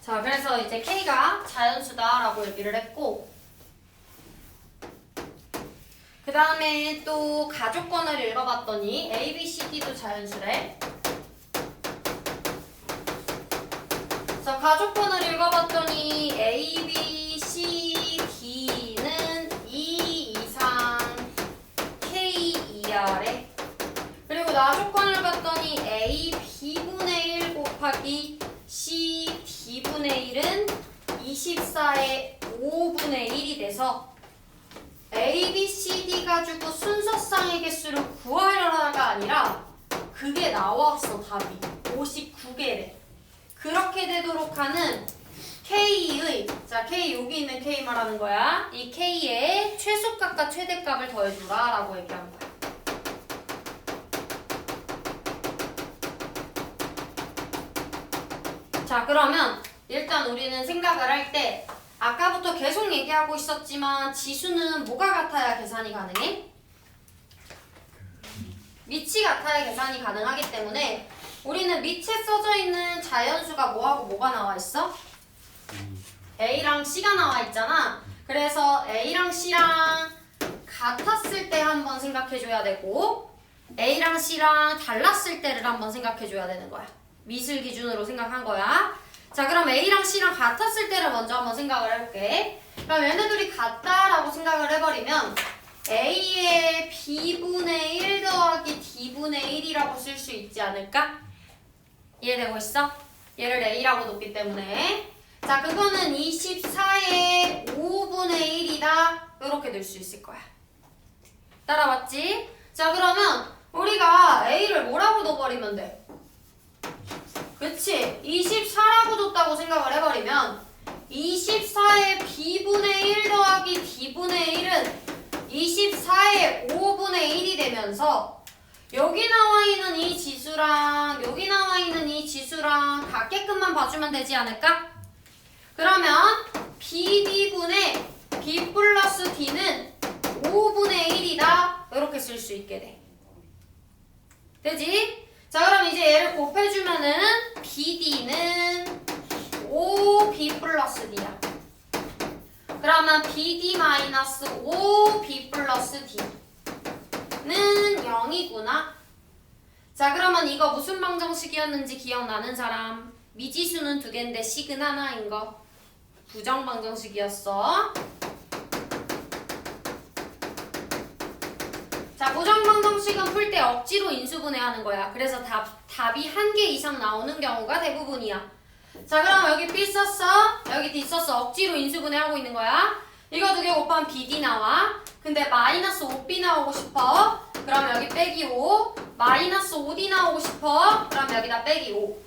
자, 그래서 이제 K가 자연수다라고 얘기를 했고, 그 다음에 또 가족권을 읽어봤더니 A, B, C, D도 자연수래. 자, 가족권을 읽어봤더니 A, B, C, D는 2 이상 K 이하래. 그리고 나조건을 봤더니 A, B분의 1 곱하기 C, D분의 1은 24의 5분의 1이 돼서 A, B, C, D 가지고 순서상의 개수를 구하려다가 아니라 그게 나왔어, 답이. 59개래. 그렇게 되도록 하는 K의, 자, K, 여기 있는 K 말하는 거야. 이 K의 최소값과 최대값을 더해주라 라고 얘기한 거야. 자, 그러면 일단 우리는 생각을 할 때 아까부터 계속 얘기하고 있었지만 지수는 뭐가 같아야 계산이 가능해? 밑이 같아야 계산이 가능하기 때문에 우리는 밑에 써져 있는 자연수가 뭐하고 뭐가 나와 있어? A랑 C가 나와 있잖아. 그래서 A랑 C랑 같았을 때 한번 생각해줘야 되고 A랑 C랑 달랐을 때를 한번 생각해줘야 되는 거야. 밑을 기준으로 생각한 거야. 자, 그럼 A랑 C랑 같았을 때를 먼저 한번 생각을 해볼게. 그럼 얘네들이 같다라고 생각을 해버리면 A의 B분의 1 더하기 D분의 1이라고 쓸 수 있지 않을까? 이해되고 있어? 얘를 A라고 놓기 때문에. 자, 그거는 24의 5분의 1이다. 이렇게 될 수 있을 거야. 따라왔지? 자, 그러면 우리가 A를 뭐라고 넣어버리면 돼? 그치? 24라고 줬다고 생각을 해버리면 24의 B분의 1 더하기 D분의 1은 24의 5분의 1이 되면서 여기 나와 있는 이 지수랑 여기 나와 있는 이 지수랑 같게끔만 봐주면 되지 않을까? 그러면 BD분의 B 플러스 D는 5분의 1이다. 이렇게 쓸 수 있게 돼. 되지? 자, 그럼 이제 얘를 곱해주면은 BD는 5B 플러스 D야. 그러면 BD 마이너스 5B 플러스 D는 0이구나. 자, 그러면 이거 무슨 방정식이었는지 기억나는 사람? 미지수는 2개인데 식은 하나인 거. 부정방정식이었어. 자, 부정방정식은 풀 때 억지로 인수분해하는 거야. 그래서 답이 1개 이상 나오는 경우가 대부분이야. 자, 그럼 여기 B 썼어, 여기 D 썼어. 억지로 인수분해하고 있는 거야. 이거 2개 곱하면 BD 나와. 근데 마이너스 5B 나오고 싶어. 그럼 여기 빼기 5. 마이너스 5D 나오고 싶어. 그럼 여기다 빼기 5.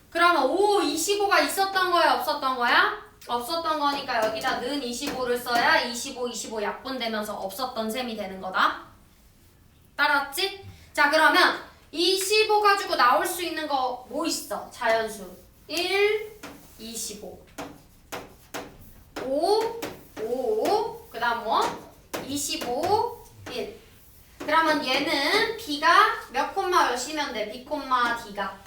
그러면 5, 25가 있었던 거야, 없었던 거야? 없었던 거니까 여기다 는 25를 써야 25, 25 약분되면서 없었던 셈이 되는 거다. 따라왔지? 자, 그러면 25 가지고 나올 수 있는 거 뭐 있어? 자연수 1, 25 5, 5 그 다음 뭐? 25, 1 그러면 얘는 B가 몇 콤마 몇이면 돼? B 콤마 D가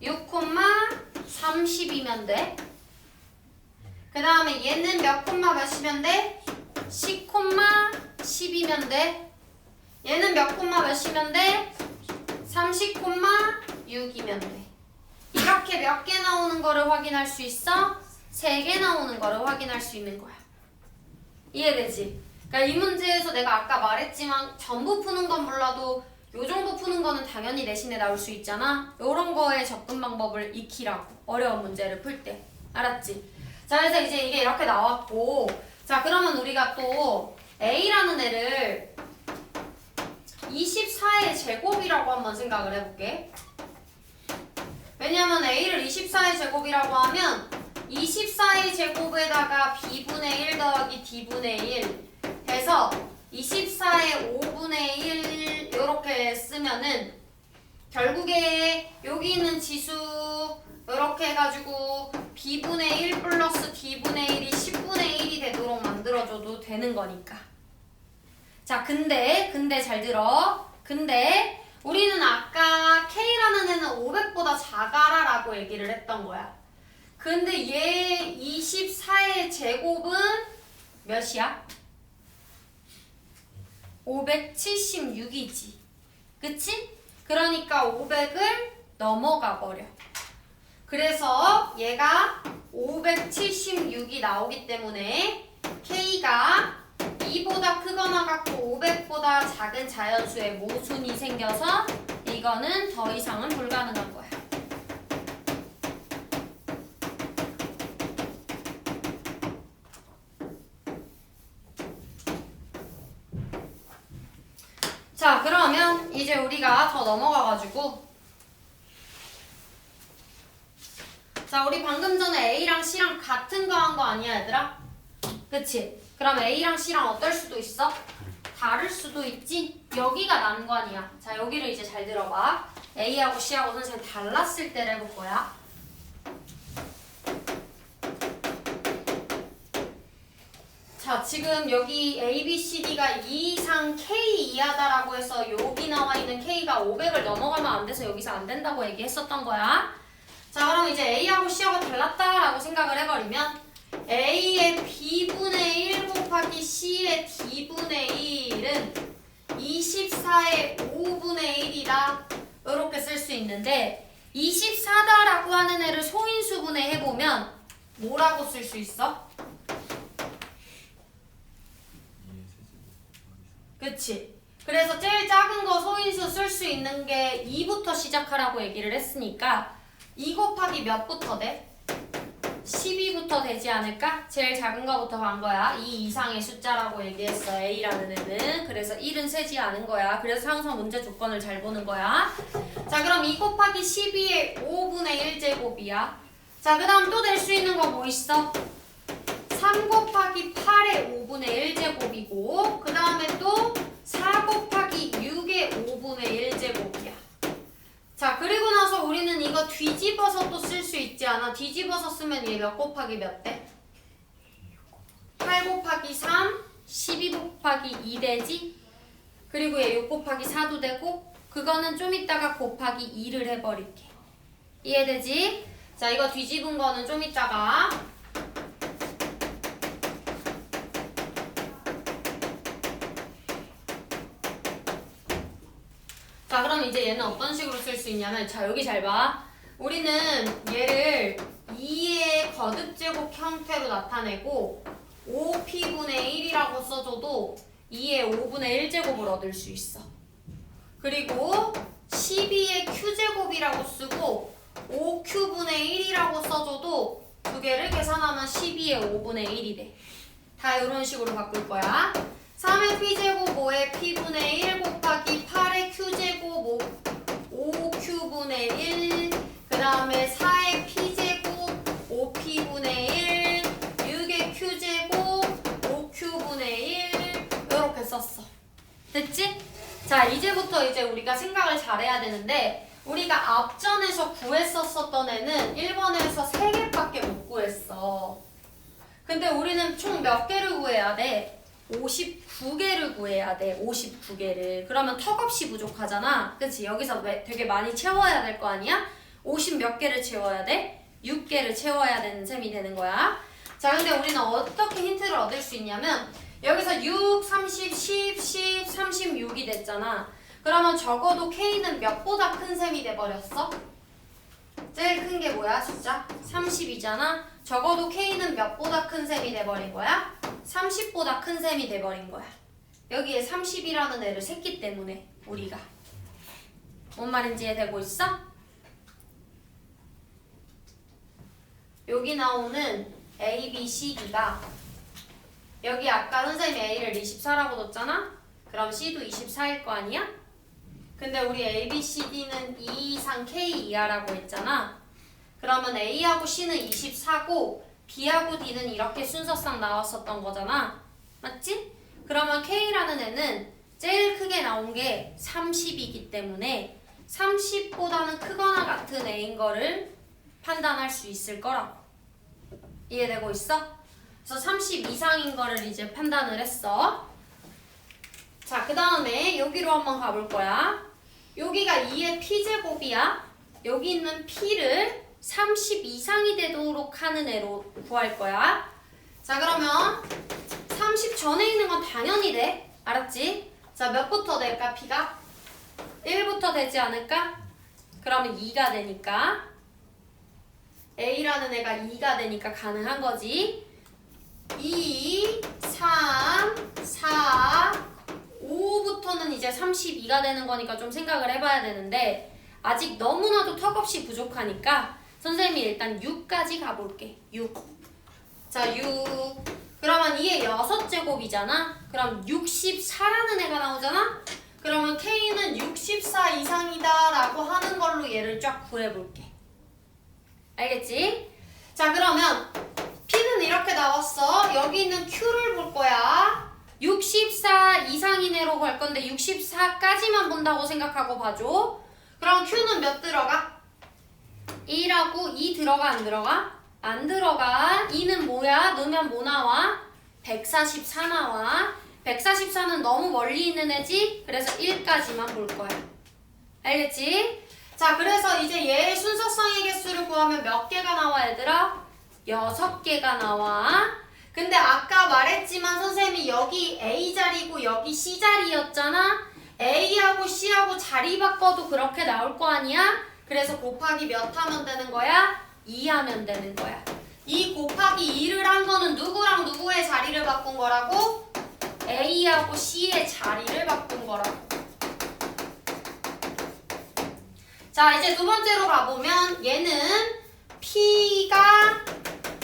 6 콤마 30이면 돼. 그 다음에 얘는 몇 콤마 몇이면 돼? 10 콤마 10이면 돼. 얘는 몇 콤마 몇이면 돼? 30 콤마 6이면 돼. 이렇게 몇 개 나오는 거를 확인할 수 있어? 3개 나오는 거를 확인할 수 있는 거야. 이해되지? 그러니까 이 문제에서 내가 아까 말했지만 전부 푸는 건 몰라도 요 정도 푸는 거는 당연히 내신에 나올 수 있잖아. 요런 거의 접근 방법을 익히라고. 어려운 문제를 풀 때. 알았지? 자, 그래서 이제 이게 이렇게 나왔고, 자, 그러면 우리가 또 A라는 애를 24의 제곱이라고 한번 생각을 해볼게. 왜냐면 A를 24의 제곱이라고 하면 24의 제곱에다가 B분의 1 더하기 D분의 1 해서 24의 5분의 1 이렇게 쓰면은 결국에 여기 있는 지수 이렇게 해가지고 B분의 1 플러스 D분의 1이 10분의 1이 되도록 만들어줘도 되는 거니까. 자, 근데 잘 들어. 근데 우리는 아까 K라는 애는 500보다 작아라 라고 얘기를 했던 거야. 근데 얘 24의 제곱은 몇이야? 576이지. 그치? 그러니까 500을 넘어가 버려. 그래서 얘가 576이 나오기 때문에 K가 2보다 크거나 같고 500보다 작은 자연수의 모순이 생겨서 이거는 더 이상은 불가능한 거야. 자, 그러면 이제 우리가 더 넘어가가지고 자, 우리 방금 전에 A랑 C랑 같은 거 한 거 아니야, 얘들아? 그치? 그럼 A랑 C랑 어떨 수도 있어? 다를 수도 있지? 여기가 난관이야. 자, 여기를 이제 잘 들어봐. A하고 C하고 선생님 달랐을 때를 해볼 거야. 자, 지금 여기 A, B, C, D가 2 이상 K 이하다라고 해서 여기 나와 있는 K가 500을 넘어가면 안 돼서 여기서 안 된다고 얘기했었던 거야. 자, 그럼 이제 A하고 C하고 달랐다라고 생각을 해버리면 A의 B분의 1 곱하기 C의 D분의 1은 24의 5분의 1이다. 이렇게 쓸 수 있는데 24다라고 하는 애를 소인수분해 해보면 뭐라고 쓸 수 있어? 그치? 그래서 제일 작은 거 소인수 쓸 수 있는 게 2부터 시작하라고 얘기를 했으니까 2 곱하기 몇부터 돼? 12부터 되지 않을까? 제일 작은 거부터 간 거야. 2 이상의 숫자라고 얘기했어. A라는 애는. 그래서 1은 세지 않은 거야. 그래서 항상 문제 조건을 잘 보는 거야. 자, 그럼 2 곱하기 12의 5분의 1제곱이야. 자, 그 다음 또 될 수 있는 거 뭐 있어? 3 곱하기 8의 5분의 1제곱이고 그 다음에 또 4 곱하기 6의 5분의 1제곱이야. 자, 그리고 나서 우리는 이거 뒤집어서 또 쓸 수 있지 않아? 뒤집어서 쓰면 얘 몇 곱하기 몇 돼? 8 곱하기 3, 12 곱하기 2 되지? 그리고 얘 6 곱하기 4도 되고 그거는 좀 이따가 곱하기 2를 해버릴게. 이해되지? 자, 이거 뒤집은 거는 좀 이따가 자, 그럼 이제 얘는 어떤 식으로 쓸 수 있냐면 자, 여기 잘 봐. 우리는 얘를 2의 거듭제곱 형태로 나타내고 5p분의 1이라고 써줘도 2의 5분의 1제곱을 얻을 수 있어. 그리고 12의 q제곱이라고 쓰고 5q분의 1이라고 써줘도 두 개를 계산하면 12의 5분의 1이 돼. 다 이런 식으로 바꿀 거야. 3의 p제곱 5의 p분의 1 곱하기 8의 q제곱 5q분의 1 그 다음에 4의 p제곱 5p분의 1 6의 q제곱 5q분의 1 이렇게 썼어. 됐지? 자, 이제부터 이제 우리가 생각을 잘해야 되는데 우리가 앞전에서 구했었던 애는 1번에서 3개밖에 못 구했어. 근데 우리는 총 몇 개를 구해야 돼? 59개를 구해야 돼. 59개를. 그러면 턱없이 부족하잖아. 그치? 여기서 되게 많이 채워야 될 거 아니야? 50 몇 개를 채워야 돼? 6개를 채워야 되는 셈이 되는 거야. 자, 근데 우리는 어떻게 힌트를 얻을 수 있냐면 여기서 6, 30, 10, 10, 36이 됐잖아. 그러면 적어도 K는 몇보다 큰 셈이 돼버렸어? 제일 큰 게 뭐야? 숫자? 30이잖아. 적어도 K는 몇보다 큰 셈이 돼버린 거야? 30보다 큰 셈이 돼버린 거야. 여기에 30이라는 애를 샜기 때문에 우리가. 뭔 말인지 이해되고 있어? 여기 나오는 A, B, C, D가 여기 아까 선생님이 A를 24라고 뒀잖아? 그럼 C도 24일 거 아니야? 근데 우리 A, B, C, D는 2 이상 K 이하라고 했잖아. 그러면 A하고 C는 24고 B하고 D는 이렇게 순서상 나왔었던 거잖아. 맞지? 그러면 K라는 애는 제일 크게 나온 게 30이기 때문에 30보다는 크거나 같은 애인 거를 판단할 수 있을 거라고. 이해되고 있어? 그래서 30 이상인 거를 이제 판단을 했어. 자, 그 다음에 여기로 한번 가볼 거야. 여기가 2의 p제곱이야. 여기 있는 p를 30 이상이 되도록 하는 애로 구할 거야. 자, 그러면 30 전에 있는 건 당연히 돼. 알았지? 자, 몇부터 될까, P가? 1부터 되지 않을까? 그러면 2가 되니까 A라는 애가 2가 되니까 가능한 거지. 2, 3, 4, 5부터는 이제 32가 되는 거니까 좀 생각을 해봐야 되는데 아직 너무나도 턱없이 부족하니까 선생님이 일단 6까지 가볼게. 6. 자, 6. 그러면 이게 6제곱이잖아. 그럼 64라는 애가 나오잖아. 그러면 K는 64 이상이다 라고 하는 걸로 얘를 쫙 구해볼게. 알겠지? 자, 그러면 P는 이렇게 나왔어. 여기 있는 Q를 볼 거야. 64 이상인 애로 갈 건데 64까지만 본다고 생각하고 봐줘. 그럼 Q는 몇 들어가? 1하고 2 들어가 안 들어가? 안 들어가. 2는 뭐야? 넣으면 뭐 나와? 144 나와. 144는 너무 멀리 있는 애지? 그래서 1까지만 볼 거야. 알겠지? 자, 그래서 이제 얘의 순서상의 개수를 구하면 몇 개가 나와, 얘들아? 6개가 나와. 근데 아까 말했지만 선생님이 여기 A 자리고 여기 C 자리였잖아? A하고 C하고 자리 바꿔도 그렇게 나올 거 아니야? 그래서 곱하기 몇 하면 되는 거야? 2 하면 되는 거야. 이 곱하기 2를 한 거는 누구랑 누구의 자리를 바꾼 거라고? A하고 C의 자리를 바꾼 거라고. 자, 이제 두 번째로 가보면 얘는 P가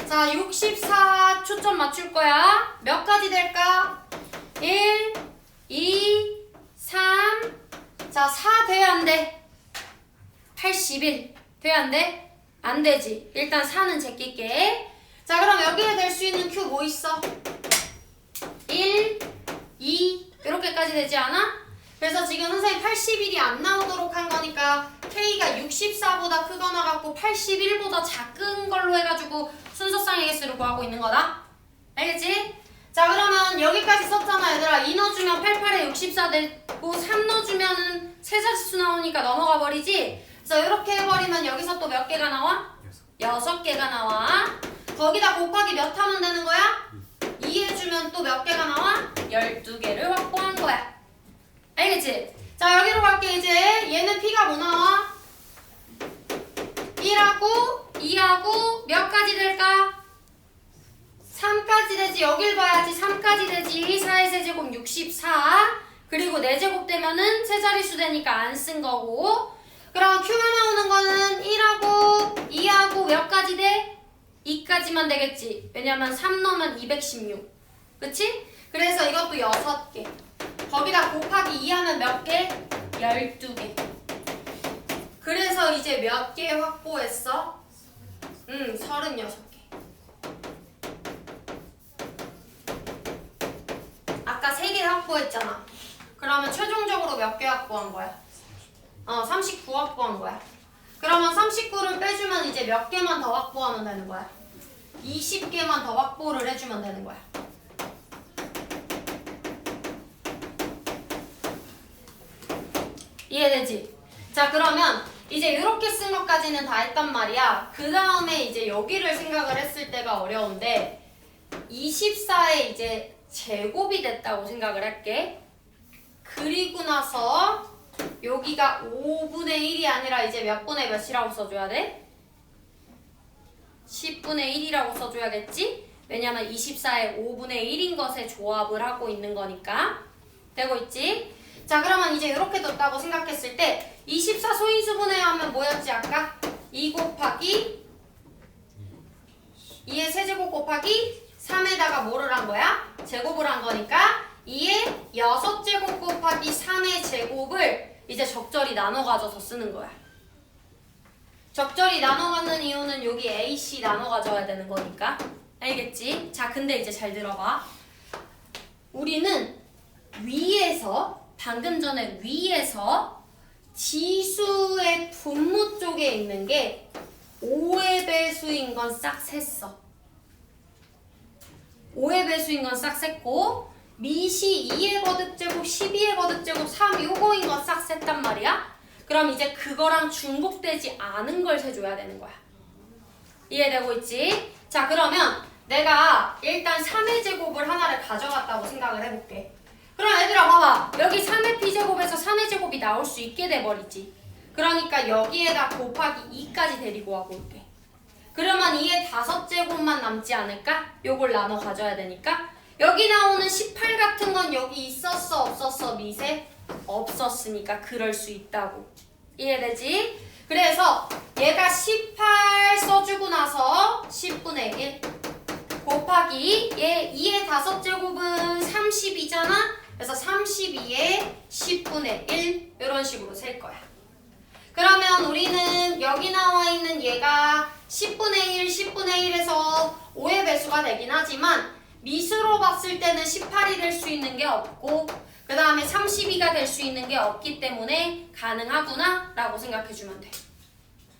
자, 64 초점 맞출 거야. 몇 가지 될까? 1, 2, 3. 자, 4 돼, 안 돼? 81 돼, 안 돼? 안 되지. 일단 4는 제낄게. 자, 그럼 여기에 될 수 있는 Q 뭐 있어? 1, 2 이렇게까지 되지 않아? 그래서 지금 선생님 81이 안 나오도록 한 거니까 K가 64보다 크거나 갖고 81보다 작은 걸로 해가지고 순서상의 개수를 구하고 있는 거다. 알겠지? 자, 그러면 여기까지 썼잖아, 얘들아. 2 넣어주면 88에 64 되고 3 넣어주면은 세 자릿수 나오니까 넘어가 버리지? 그래서 이렇게 해버리면 여기서 또 몇 개가 나와? 6개가 나와. 거기다 곱하기 몇 하면 되는 거야? 2 해주면 또 몇 개가 나와? 12개를 확보한 거야. 알겠지? 자, 여기로 갈게. 이제 얘는 P가 뭐 나와? 1하고 2하고 몇 가지 될까? 3까지 되지. 여길 봐야지. 3까지 되지. 4의 세제곱 64. 그리고 4제곱 되면은 세 자릿수 되니까 안 쓴 거고. 그럼 Q가 나오는 거는 1하고 2하고 몇 가지 돼? 2까지만 되겠지. 왜냐면 3 넣으면 216. 그치? 그래서 이것도 6개. 거기다 곱하기 2 하면 몇 개? 12개. 그래서 이제 몇 개 확보했어? 36개. 아까 3개 확보했잖아. 그러면 최종적으로 몇 개 확보한 거야? 39 확보한 거야. 그러면 39를 빼주면 이제 몇 개만 더 확보하면 되는 거야? 20개만 더 확보를 해주면 되는 거야. 이해되지? 자, 그러면 이제 이렇게 쓴 것까지는 다 했단 말이야. 그 다음에 이제 여기를 생각을 했을 때가 어려운데 24에 이제 제곱이 됐다고 생각을 할게. 그리고 나서 여기가 5분의 1이 아니라 이제 몇 분의 몇이라고 써줘야 돼? 10분의 1이라고 써줘야겠지? 왜냐면 24에 5분의 1인 것에 조합을 하고 있는 거니까. 되고 있지? 자, 그러면 이제 이렇게 뒀다고 생각했을 때 24 소인수분해 하면 뭐였지 아까? 2 곱하기 2의 세제곱 곱하기 3에다가 뭐를 한 거야? 제곱을 한 거니까 2의 6제곱 곱하기 3의 제곱을 이제 적절히 나눠 가져서 쓰는 거야. 적절히 나눠 갖는 이유는 여기 AC 나눠 가져야 되는 거니까. 알겠지? 자, 근데 이제 잘 들어봐. 우리는 위에서 방금 전에 위에서 지수의 분모 쪽에 있는 게 5의 배수인 건 싹 셌어. 5의 배수인 건 싹 셌고 밑이 2의 거듭제곱, 12의 거듭제곱, 3 요거인 건 싹 셌단 말이야. 그럼 이제 그거랑 중복되지 않은 걸 세줘야 되는 거야. 이해되고 있지? 자, 그러면 내가 일단 3의 제곱을 하나를 가져갔다고 생각을 해볼게. 그럼 얘들아 봐봐. 여기 3의 p제곱에서 3의 제곱이 나올 수 있게 돼버리지. 그러니까 여기에다 곱하기 2까지 데리고 와볼게. 그러면 2의 5제곱만 남지 않을까? 요걸 나눠 가져야 되니까. 여기 나오는 18 같은 건 여기 있었어 없었어 미세? 없었으니까 그럴 수 있다고. 이해되지? 그래서 얘가 18 써주고 나서 10분의 1 곱하기 얘 2의 5제곱은 30이잖아? 그래서 32의 10분의 1 이런 식으로 셀 거야. 그러면 우리는 여기 나와 있는 얘가 10분의 1, 10분의 1에서 5의 배수가 되긴 하지만 미수로 봤을 때는 18이 될 수 있는 게 없고 그 다음에 32가 될 수 있는 게 없기 때문에 가능하구나 라고 생각해주면 돼.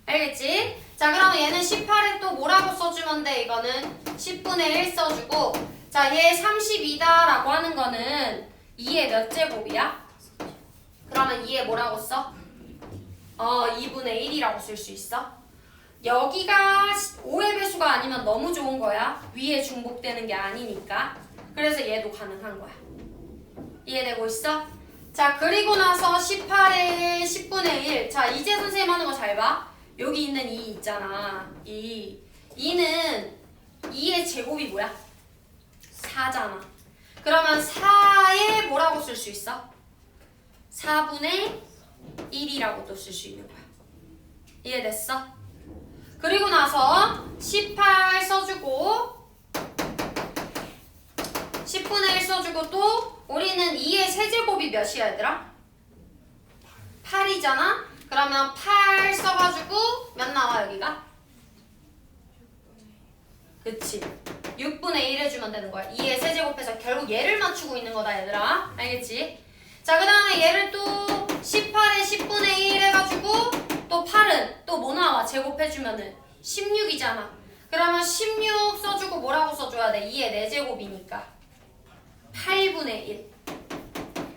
알겠지? 자, 그러면 얘는 18에 또 뭐라고 써주면 돼? 이거는 10분의 1 써주고 자, 얘 32다 라고 하는 거는 2의 몇 제곱이야? 그러면 2의 뭐라고 써? 2분의 1이라고 쓸 수 있어. 여기가 5의 배수가 아니면 너무 좋은 거야. 위에 중복되는 게 아니니까. 그래서 얘도 가능한 거야. 이해되고 있어? 자, 그리고 나서 18에 10분의 1. 자, 이제 선생님 하는 거 잘 봐. 여기 있는 2 있잖아. 2는 2의 제곱이 뭐야? 4잖아. 그러면 4에 뭐라고 쓸 수 있어? 4분의 1이라고 또 쓸 수 있는 거야. 이해됐어? 그리고 나서 18 써주고 10분의 1 써주고 또 우리는 2의 세제곱이 몇이야 얘들아? 8이잖아? 그러면 8 써가지고 몇 나와 여기가? 그치 6분의 1 해주면 되는 거야. 2의 세제곱해서 결국 얘를 맞추고 있는 거다 얘들아. 알겠지? 자, 그 다음에 얘를 또 18에 10분의 1 해가지고 또 8은 또 뭐 나와? 제곱해주면은 16이잖아. 그러면 16 써주고 뭐라고 써줘야 돼? 2의 4제곱이니까 8분의 1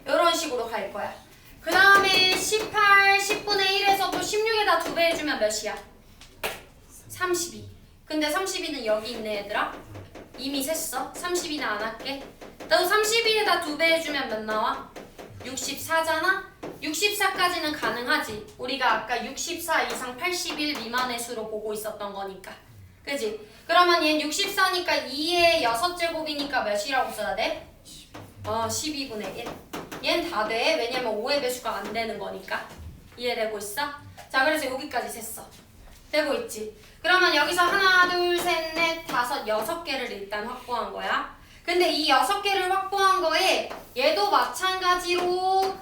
이런 식으로 갈 거야. 그 다음에 18, 10분의 1에서 또 16에다 2배 해주면 몇이야? 32. 근데 32는 여기 있네 얘들아. 이미 셌어. 32는 안 할게. 나도 32에다 2배 해주면 몇 나와? 64잖아? 64까지는 가능하지. 우리가 아까 64 이상 81 미만의 수로 보고 있었던 거니까. 그지? 그러면 얘는 64니까 2의 6제곱이니까 몇이라고 써야 돼? 12분의 1. 얘는 다 돼. 왜냐면 5의 배수가 안 되는 거니까. 이해되고 있어? 자, 그래서 여기까지 셌어. 되고 있지? 그러면 여기서 하나, 둘, 셋, 넷, 다섯, 6개를 일단 확보한 거야. 근데 이 6개를 확보한 거에 얘도 마찬가지로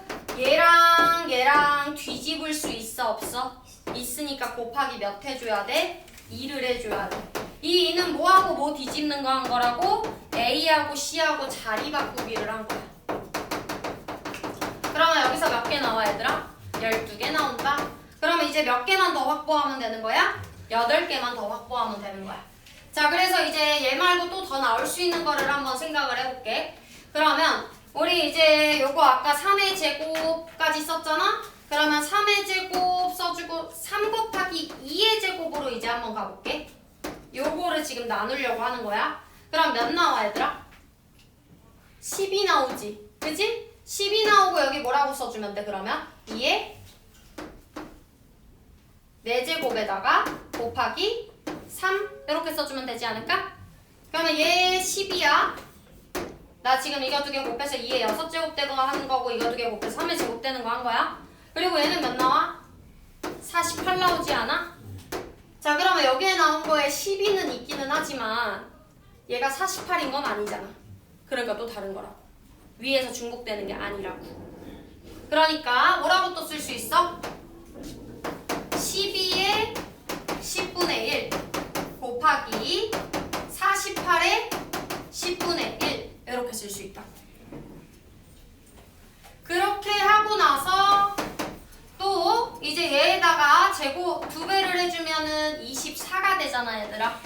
얘랑 뒤집을 수 있어 없어? 있으니까 곱하기 몇 해줘야 돼? 2를 해줘야 돼. 이 2는 뭐하고 뭐 뒤집는 거 한 거라고? A하고 C하고 자리 바꾸기를 한 거야. 그러면 여기서 몇 개 나와 얘들아? 12개 나온다. 그러면 이제 몇 개만 더 확보하면 되는 거야? 8개만 더 확보하면 되는 거야. 자, 그래서 이제 얘 말고 또 더 나올 수 있는 거를 한번 생각을 해볼게. 그러면 우리 이제 요거 아까 3의 제곱까지 썼잖아? 그러면 3의 제곱 써주고 3 곱하기 2의 제곱으로 이제 한번 가볼게. 요거를 지금 나누려고 하는 거야. 그럼 몇 나와 얘들아? 10이 나오지. 그지? 10이 나오고 여기 뭐라고 써주면 돼 그러면? 2의 4제곱에다가 곱하기 3 이렇게 써주면 되지 않을까? 그러면 얘 10이야. 나 지금 이거 2개 곱해서 2의 6제곱 되는 거 하는 거고 이거 2개 곱해서 3의 제곱 되는 거 한 거야. 그리고 얘는 몇 나와? 48 나오지 않아? 자, 그러면 여기에 나온 거에 12는 있기는 하지만 얘가 48인 건 아니잖아. 그러니까 또 다른 거라고. 위에서 중복되는 게 아니라고. 그러니까 뭐라고 또 쓸 수 있어? 12의 10분의 1 곱하기 48의 10분의 1 이렇게 쓸 수 있다. 그렇게 하고 나서 또 이제 얘에다가 제곱 2배를 해주면은 24가 되잖아 얘들아.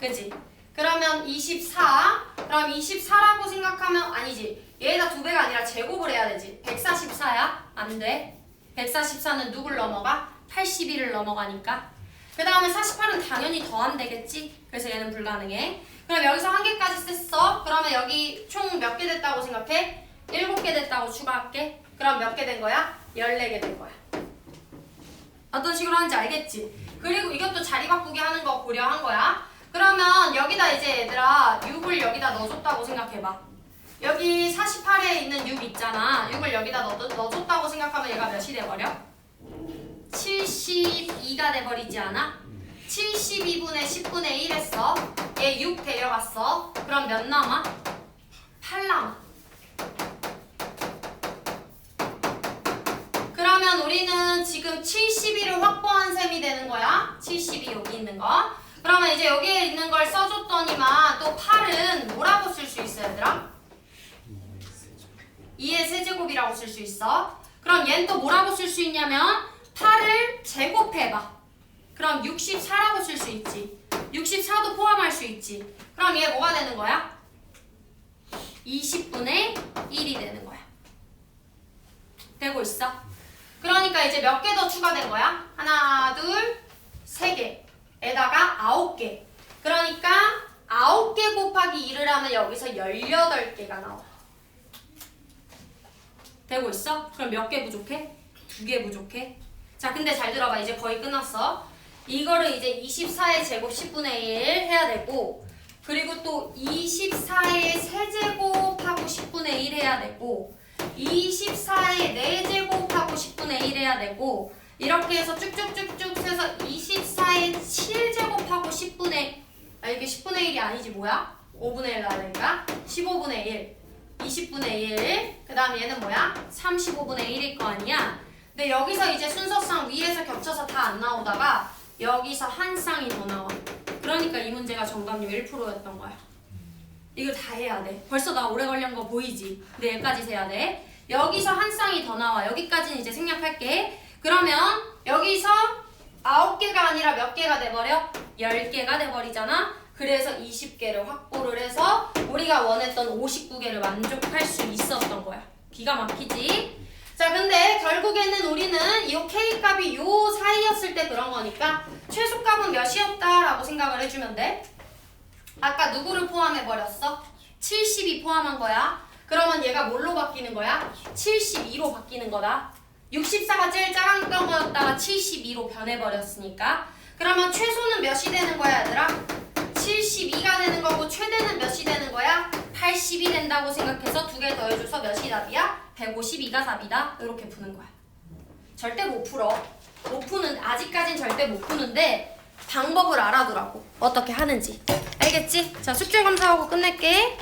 그지? 그러면 24 그럼 24라고 생각하면 아니지. 얘에다 2배가 아니라 제곱을 해야 되지. 144야? 안 돼. 144는 누굴 넘어가? 81을 넘어가니까. 그 다음에 48은 당연히 더하면 되겠지? 그래서 얘는 불가능해. 그럼 여기서 한 개까지 셌어. 그러면 여기 총 몇 개 됐다고 생각해? 7개 됐다고 추가할게. 그럼 몇 개 된 거야? 14개 된 거야. 어떤 식으로 하는지 알겠지? 그리고 이것도 자리 바꾸기 하는 거 고려한 거야. 그러면 여기다 이제 얘들아 6을 여기다 넣어줬다고 생각해봐. 여기 48에 있는 6 있잖아. 6을 여기다 넣어줬다고 생각하면 얘가 몇이 돼버려? 72가 돼버리지 않아? 72분의 10분의 1 했어. 얘 6 데려갔어. 그럼 몇 남아? 8 남아. 그러면 우리는 지금 72를 확보한 셈이 되는 거야. 72 여기 있는 거. 그러면 이제 여기에 있는 걸 써줬더니만 또 8은 뭐라고 쓸 수 있어 얘들아? 2의 세제곱이라고 쓸 수 있어. 그럼 얘는 또 뭐라고 쓸 수 있냐면 8을 제곱해봐. 그럼 64라고 쓸 수 있지. 64도 포함할 수 있지. 그럼 얘 뭐가 되는 거야? 20분의 1이 되는 거야. 되고 있어? 그러니까 이제 몇 개 더 추가된 거야? 하나, 둘, 세 개에다가 9개. 그러니까 9개 곱하기 2를 하면 여기서 18개가 나와. 되고 있어? 그럼 몇 개 부족해? 2개 부족해. 자, 근데 잘 들어봐. 이제 거의 끝났어. 이거를 이제 24의 제곱 10분의 1 해야 되고, 그리고 또 24의 세제곱하고 10분의 1 해야 되고, 24의 4제곱하고 10분의 1 해야 되고, 이렇게 해서 쭉쭉쭉쭉 세서 24의 7제곱하고 10분의, 이게 10분의 1이 아니지 뭐야? 5분의 1 나야 되니까 15분의 1, 20분의 1, 그 다음 얘는 뭐야? 35분의 1일 거 아니야? 근데 여기서 이제 순서상 위에서 겹쳐서 다 안 나오다가 여기서 한 쌍이 더 나와. 그러니까 이 문제가 정답률 1%였던 거야. 이걸 다 해야 돼. 벌써 나 오래 걸린 거 보이지? 근데 여기까지 세야 돼. 여기서 한 쌍이 더 나와. 여기까지는 이제 생략할게. 그러면 여기서 9개가 아니라 몇 개가 돼버려? 10개가 돼버리잖아. 그래서 20개를 확보를 해서 우리가 원했던 59개를 만족할 수 있었던 거야. 기가 막히지? 자, 근데 결국에는 우리는 이 K값이 요 사이였을 때 그런 거니까 최소값은 몇이었다라고 생각을 해주면 돼. 아까 누구를 포함해버렸어? 72 포함한 거야. 그러면 얘가 뭘로 바뀌는 거야? 72로 바뀌는 거다. 64가 제일 작았던 거였다가 72로 변해버렸으니까. 그러면 최소는 몇이 되는 거야 얘들아? 72가 되는 거고 최대는 몇이 되는 거야? 80이 된다고 생각해서 2개 더해줘서 몇이 답이야? 152가 답이다. 이렇게 푸는 거야. 절대 못 풀어. 못 푸는, 아직까진 절대 못 푸는데 방법을 알아두라고. 어떻게 하는지. 알겠지? 자, 숙제 검사하고 끝낼게.